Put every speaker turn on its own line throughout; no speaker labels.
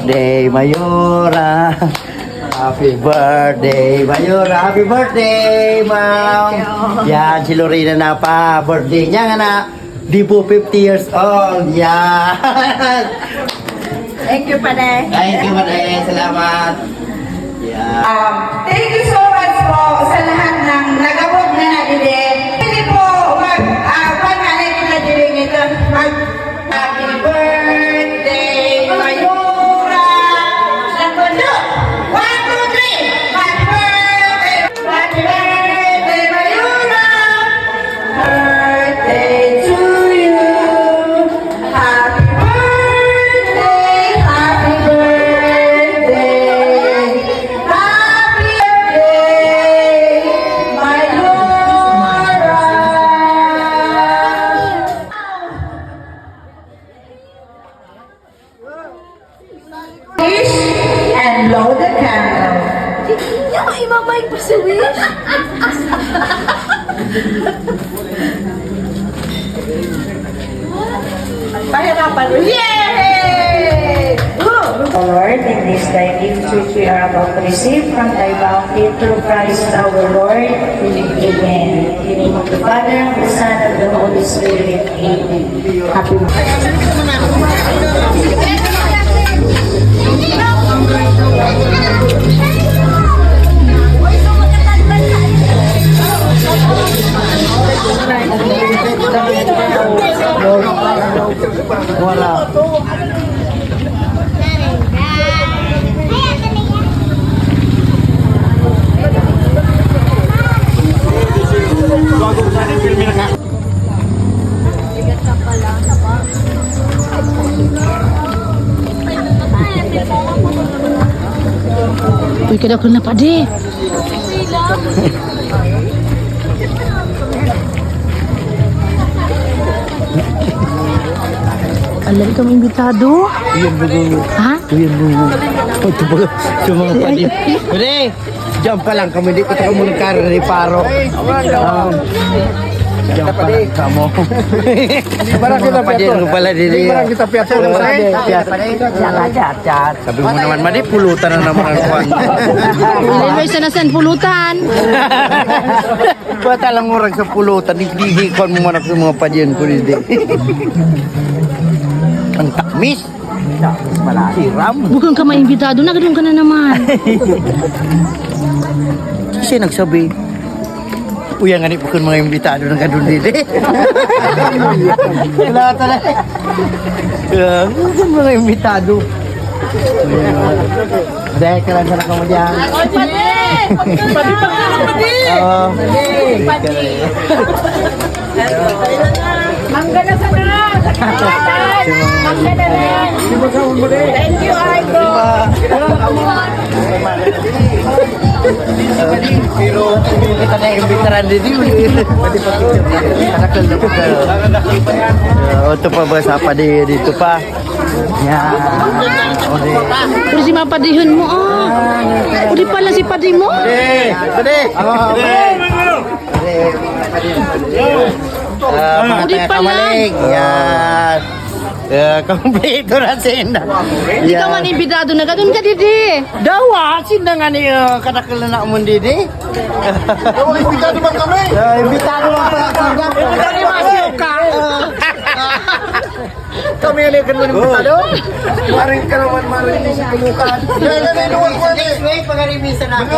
birthday, Mayora. Happy birthday, Mayora. Happy birthday, Ma'am. Yan, si Lorena na pa. Birthday niya nga na. Di po 50 years old. Yan.
Thank you, Panay.
Thank you, Panay. Salamat. Yan.
Thank you so much po sa lahat ng nagabot na natin. Hindi po pangalan nila din ito. Happy birthday, Mayora. Nagpundo. 1, 2, 3. Happy birthday. Happy birthday, Mayora. Birthday to you. Happy birthday. Happy birthday. Happy birthday, Mayora. Wish and blow the candle.
Hindi ako imamay pa si Wish.
Pahirapan mo. Yay!
Lord, in this thy gift which we are about to receive from thy bounty through Christ our Lord. Amen. In the name of the Father, the Son, and the Holy Spirit. Amen. Happy
Wala.
Uy, kada ko na pa di. Alam kami imbitado.
Iyan mo.
Ha?
Iyan mo. Ito ba? Sa mga padi. Pwede. Diyan pa lang kami. Hindi ko tayo muna karoon ni Paro. Diyan pa lang kamo.
Barang kita
Padi
piato.
ano pala dili.
Barang kita piato.
Chat. Sabi mo naman, Madi, pulutan na naman ang kuwan.
Ilay mo isa na sen pulutan.
Bata lang orang sa pulutan. Hindi ko mo manak sa mga padiyan ko hindi. Ang takmis. Takmis pala. Siram.
Bukang ka maimbitado, nagadong ka na naman.
Kasi nagsabi, uya nga ni pukul mga imbitado ng kadun dito. Wala talaga. Mga imbitado. Dahil ka lang sa nakamo dyan.
Padi!
Oo.
Mangga na sana! Mangga na rin! Thank you, Idol!
Pero kita na imbitaran dito. Pwede pa picture. Kanakal na po kayo. Ito pa ba sa padi dito pa? Yan. Ode.
Pero si mapadihon mo, ah. Udi pala si padi mo.
Pwede. Mga
Udi
taga
pala.
kamalig. Yan. Kompleto na sinda.
Di ka man imbitado, nagadong ka didi.
Dawa, sinda nga ni kanakal na naman dito.
Imbitado ba kami?
Imbitado lang pala sinda.
Imbitado ba ka? Kami yan ikan mo ng imbitado? Maring ka naman, maring sa tumukan. Kaya na inuwan ko yan eh.
Wait, pag-arimisan ako.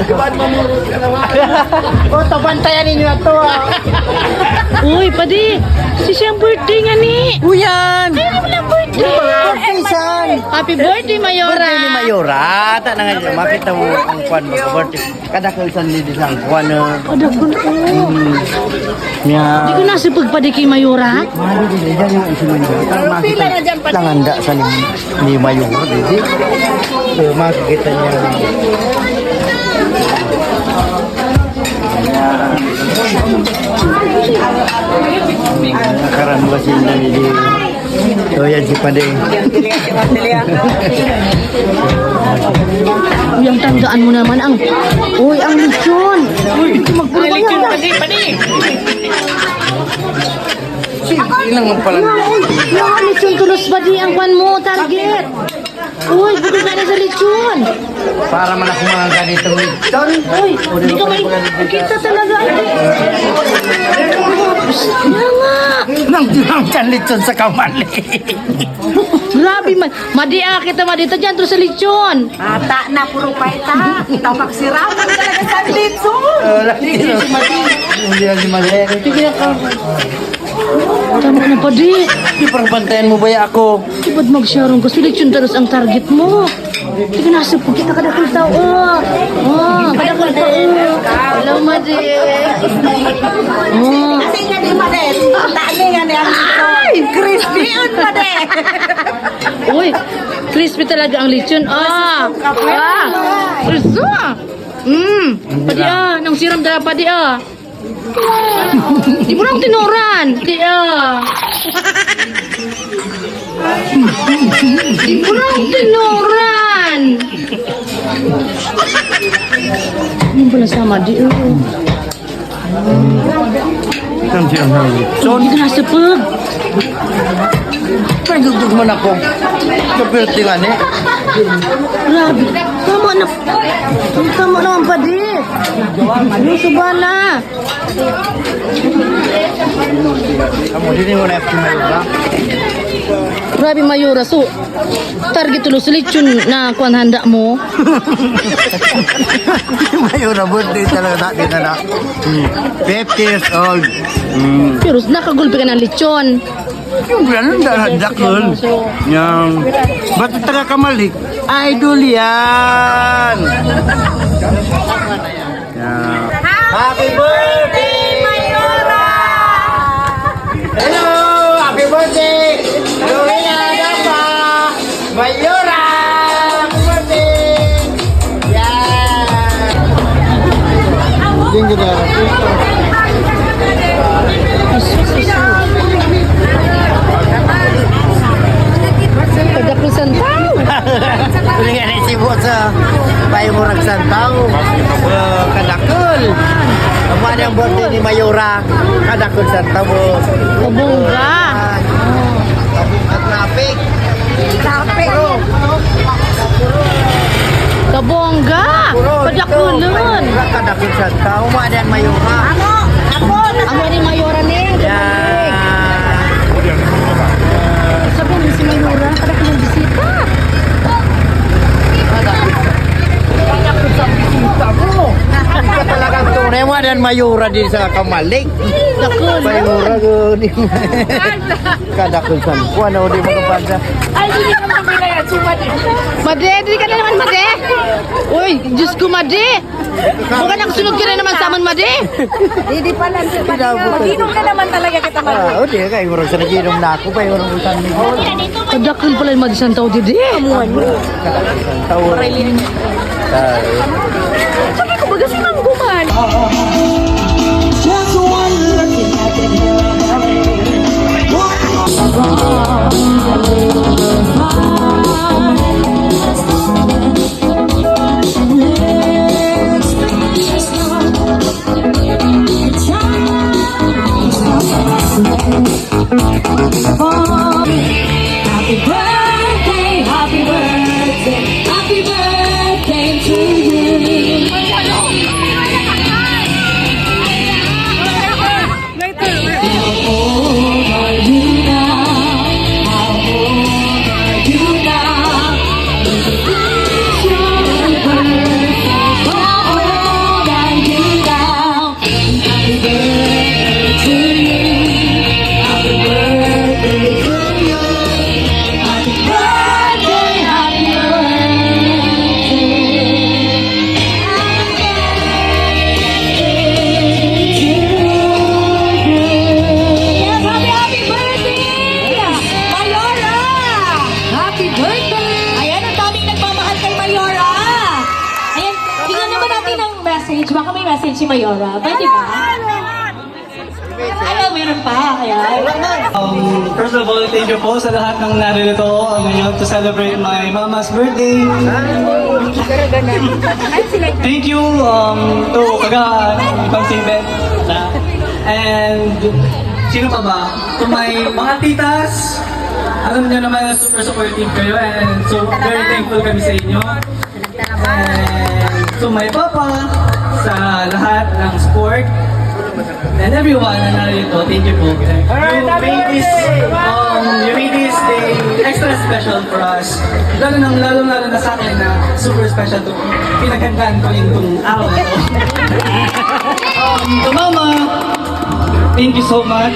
Ibaan mamurot ka naman.
O, tabantayan ninyo na to.
Uy, padi. Si siyang birthday nga ni.
Uyan!
Ay, mo lang birthday. Happy birthday, Mayora.
Birthday ni Mayora. Ta na nga, makita mo ang kwan mo. Birthday. Kadakilsan ni disang kwan.
Ada ko na.
Nya.
Di ko nasa pagpadi kay Mayora.
Mali din dyan yung isi mo. Makita langanda sa ni Mayora. Didi. So, makikita niya. Nakaran ba sila ni So yan si Pade.
Uy, ang tandaan mo naman ang... Uy, ang lechon! Uy, ito magpulong yan.
Ilang mo pala.
Yung lechon tulos ba di ang kwan mo, target? Uy, bukod ka na sa lechon.
Para man ako mga ganito.
Uy, hindi ka may kita talaga. Yan nga.
Nang dinang lechon sa kamali.
Grabe man. Madia kita madito dyan to sa lechon.
Ata na puro paita. Kita magsiraman talaga sa dito.
Hindi na si Mali.
Sige ka. Tama na pa di.
Di parang bantayan mo ba ako?
Ibad mag-sharon ko. Si lechon taros ang target mo. Sige nasa po kita kadakol tao. Kadakol tao. Hello, Madi.
Kasi nga di madet. Tani nga niya. Ay, crispy yun madet.
Uy, crispy talaga ang lechon. Crispy. Padi nang siram dala padi Di mo lang tinuran. Kaya. Di mo lang tinuran. Ano pala sama di
Nang dinang lechon.
Hindi ka nasa pag.
Pagdugtog man ako. Kapirti nga ni.
Grabe. Tama na. Tama naman pa di. Ano subana?
Kamu dini mo na FTML ba?
Grabe Mayura. So, target tulo sa lechon na kuan handa mo.
Mayroon na birthday talaga natin na 50 years old.
Pero nakagulpi ka ng lechon.
Yung gano'n dahil dakol. Yang, ba't taga kamalik? Idol yan! Yan. Happy birthday, Mayora! Hello! Happy birthday! Lorena Dapa! Mayora! Happy birthday! Yan! Yung gano'n.
Pagdakusan tao.
Kuning nga si sa bayo mo nagsantaw. Kadakol. Ang mga ang birthday ni Mayora. Kadakol santaw mo.
Kabungga.
At traffic.
Kabungga. Padakulun.
Kadakol santaw. Mga ang Mayora.
Ang ni Mayora ni.
Yan.
Sabi mo si Mayora. Padakulun bisita.
Ika talagang tunay mo dan Mayora din sa kamalik.
Dakul.
Mayora gud. Kadakol santaw. Ano di mo kapada?
Made, di ka na naman Made. Uy, Diyos ko Made. Bukan nagsunod ka na naman sa amin Made.
Hindi pa lang siya. Maginom na naman talaga kita
O di kay murag sa naginom na ako pa yung utan ni ko.
Kadakul pala yung madisan tao didi.
Tawo.
Sabi ko baga si Ma'am Guman.
Happy birthday, happy birthday, happy birthday to you. How old are you now? How old are you now? It's your birthday. How old are you now? Happy birthday to you. Happy birthday to you. Happy birthday, happy Yes, happy birthday! Mayora! Happy birthday! Ayan, ang daming nagmamahal kay Mayora. Ayan, tingnan naman natin ang message. Baka may message si Mayora. Pwede ba? Alam, meron pa. Ayan.
First of all, thank you po sa lahat ng naririto ngayon to celebrate my mama's birthday. Thank you to Kagaan, Ibang Sibet, and sino pa ba? To my mga titas, alam niyo naman na super supportive kayo and so very thankful kami sa inyo. And to my papa, sa lahat ng support, and everyone na narito, thank you po. You made this day extra special for us. Lalo na sa akin na super special to pinaghandaan ko itong araw na ito. To mama, thank you so much.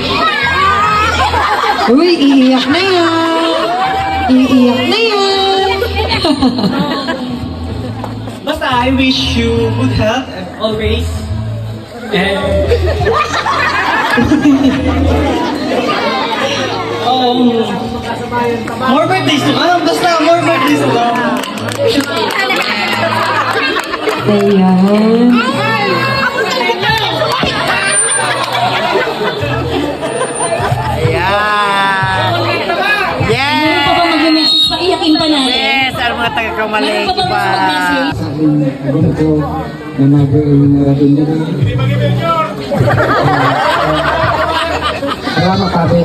Uy, iiyak na yan. Iiyak na yan.
Basta I wish you good health and always. And more birthdays to come. Basta more birthdays to come.
Ayan.
Ayan. Yes!
Meron pa ba mag-message? Paiyakin pa natin.
Yes! Ano mga
Meron
taga-kamalay
pa ba
ba?
mag-message?
Ganito na naging natin dito. Salamat, Papi.